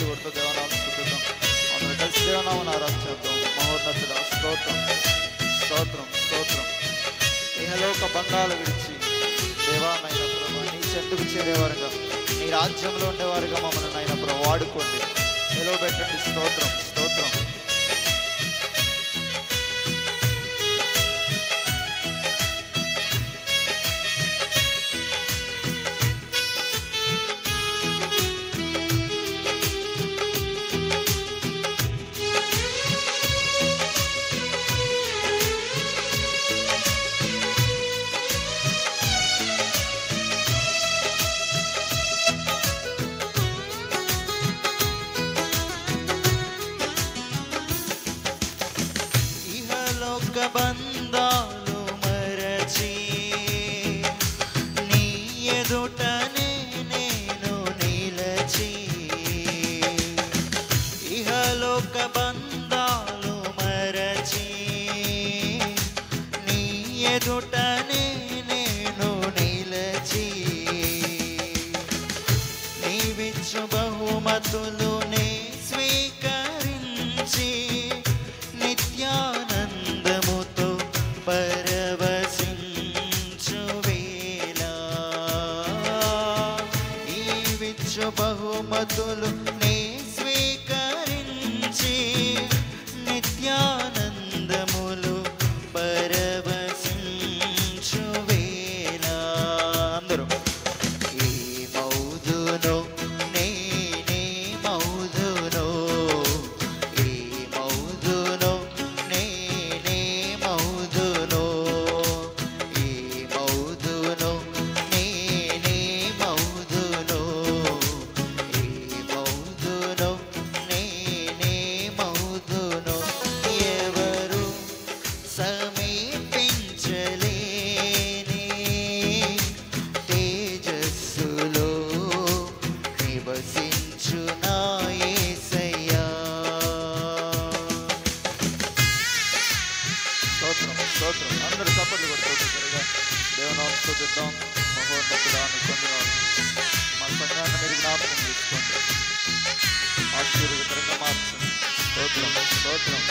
కొడుతూ దేవనామం స్తుతిద్దాం. అందరూ కలిసి దేవనామం ఆరాధించేద్దాం. మహోన్నతుడా స్తోత్రం స్తోత్రం స్తోత్రం. ఇహలోక బంధాలు విడిచి దేవానైన ప్రభు నీ చెందుకు చేరేవారుగా, నీ రాజ్యంలో ఉండేవారుగా మమ్మల్ని అయిన ప్రభు వాడుకోండి. నిలవబెట్టండి. స్తోత్రం స్తోత్రం. బంధాలు మరచి నీ ఎదుటనే నేను నిలచి, ఇహలోక బంధాలు మరచి నీ ఎదుటనే నేను నిలచి, నీవిచ్చు బహుమతులు నే స్వీకరించి నిత్యానందముతో పరవశించు వేళ, ఈవిచ్చు బహుమతులు నే స్వీకరించి నిత్యానందములు పరవశించు వేళ. అందరూ ఈ మౌదును నేనే మౌదును, ఈ మౌదును నేనే మౌదును, ఈ మౌదును నేనే మౌదును, ఈ మౌదును నేనే మౌదును. ఎవరు సమీపించలేని తేజస్సులో నివసించు నా యేసయ్యా. స్తోత్రం స్తోత్రం. అందరూ చప్పట్లు కొడుతూ దేవనామం స్తుతిద్దాం. మహోన్నతుడా నీకు వందనాలు. మా సంఘాన్ని మీరు జ్ఞాపకం చేసుకోండి, ఆశీర్వదకరంగా మార్చండి. స్తోత్రం స్తోత్రం.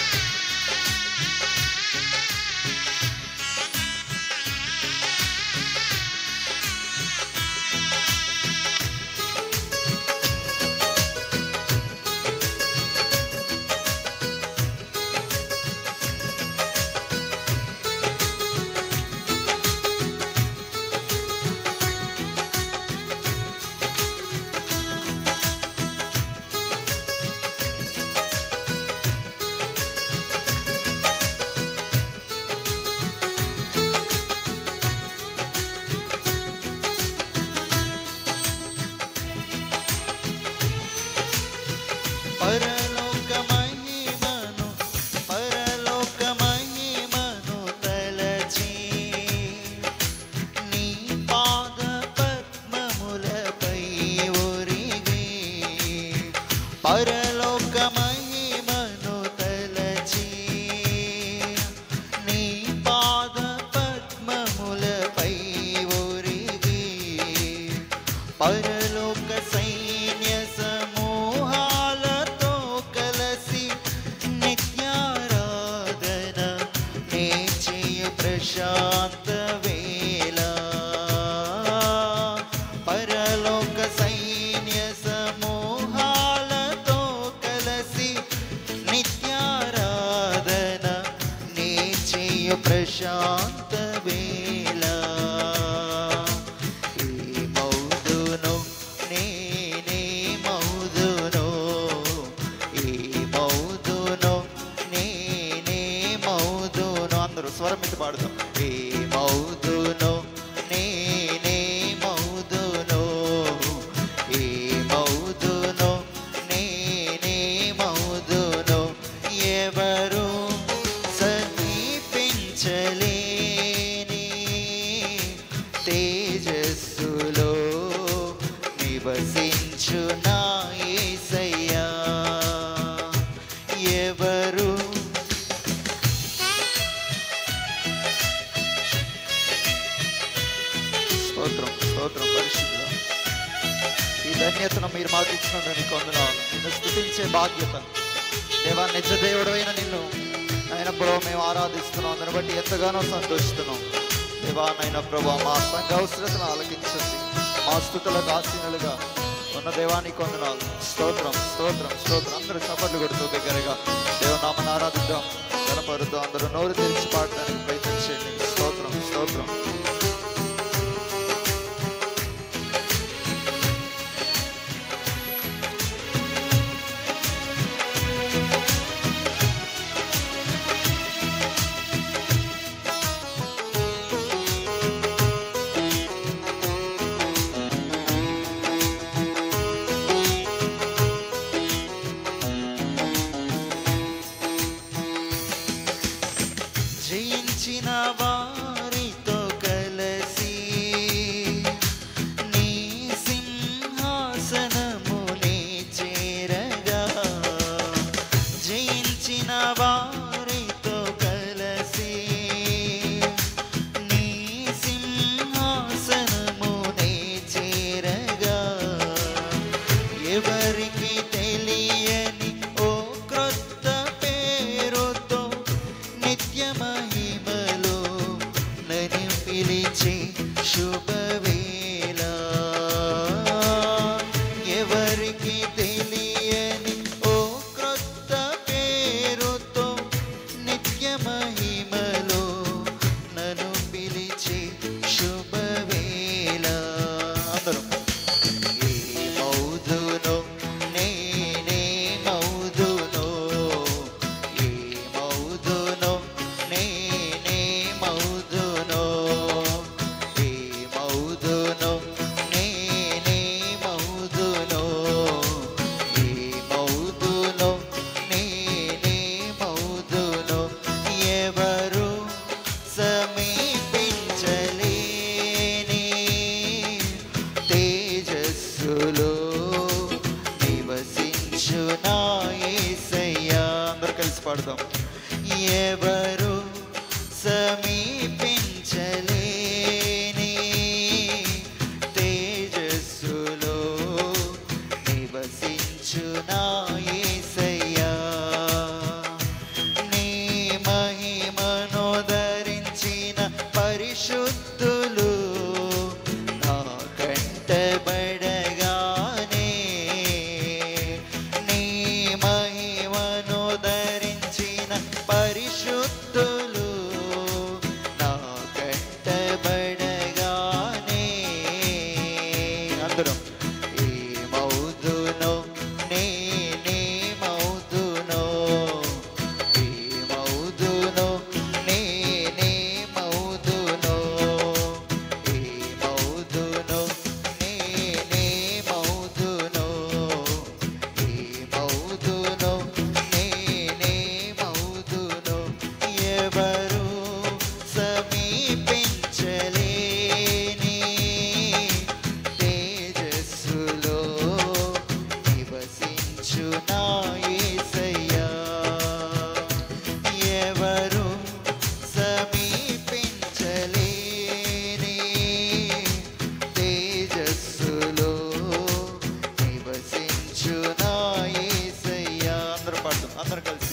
పరలోక మహిమను పరలోక మహిమను తలచి నీ పాద పద్మములపై ఒరిగి, పరలోక మహిమను తలచి నీ పాద పద్మములపై ఒరిగి, పరలోక సైన్య సమూహాలతో కలసి నిత్యారాధన నే చేయు ప్రశాంత వేళ, పరలోక సైన్య సమూహాలతో కలసి నిత్యారాధన నే చేయు ప్రశాంత వేళ. ఈ మౌదును నేనే మౌదును, ఈ మౌదును నేనే మౌదును. అందరూ స్వరం మీద పాడుతాం. ఈ మౌదును నేనే మౌదును, ఈ మౌదును నేనే మౌదును. ఎవరు సమీపించలేని తేజస్సులో నివసించు నా యేసయ్యా. ఎవరు స్తోత్రం స్తోత్రం. పరిశుద్ధుడా, ఈ ధన్యతను మీరు మాకు ఇచ్చినందుకు నీకు వందనాలు. నిన్ను స్తుతించే బాధ్యత. దేవా, నిజ దేవుడు అయిన నిన్ను ఆయన ప్రభు మేము ఆరాధిస్తున్నాం. దాన్ని బట్టి ఎంతగానో సంతోషిస్తున్నాం. దేవా నైనా ప్రభు మా సంఘ అవసరతను ఆలకించండి. మా స్తుతులకు ఆశీనులుగా ఉన్న దేవానికి వందనాలు. స్తోత్రం స్తోత్రం స్తోత్రం. అందరూ చప్పట్లు కొడుతూ దగ్గరగా దేవనామని ఆరాధిద్దాం, గణపరుద్దాం. అందరూ నోరు తెరిచి పాడడానికి ప్రయత్నం చేయండి. స్తోత్రం స్తోత్రం. జయించిన వారితో కలసి నీ సింహాసనమునే చేరగా, జయించిన వారితో కలిసి నీ సింహాసనమునే చేరగా, ఎవరికి తెలియని ఓ క్రొత్త పేరుతో నిత్య మహిమలో నన్ను పిలిచే శుభవేళ, ఎవరికి తెలియని ఓ క్రొత్త పేరుతో నిత్య మహిమలో నన్ను పిలిచే శుభవేళ. అందరూ ఏమౌదునో నేనే మౌదునో, ఏమౌదునో నేనే మౌదునో, ఏమౌదునో నేనే మౌదునో, ఏమౌదునో నేనే మౌదునో, ఎవరు సమీపించలేని తేజస్సులో నివసించు నా యేసయ్యా. అందరూ కలిసి పాడదాం. ఎవరు సమీపించలేని తేజస్సులో నివసించు నా యేసయ్యా, నీ మహిమను ధరించిన పరిశుద్ధులు నా కంటబడగానే, నీ మహిమను ధరించిన పరిశుద్ధులు నా కంటబడగానే, అందరం ఏమౌదునో నేనే మౌదునో, ఏమౌదునో నేనే మౌదునో, ఏమౌదునో నేనే మౌదునో, ఏమౌదునో నేనే మౌదునో, ఎవరు సమీపించలేని తేజస్సులో నివసించు నా యేసయ్యా, ఎవరు సమీపించలేని తేజస్సులో నివసించు నా యేసయ్యా. అందరూ పాడదాం. అందరూ కలిసి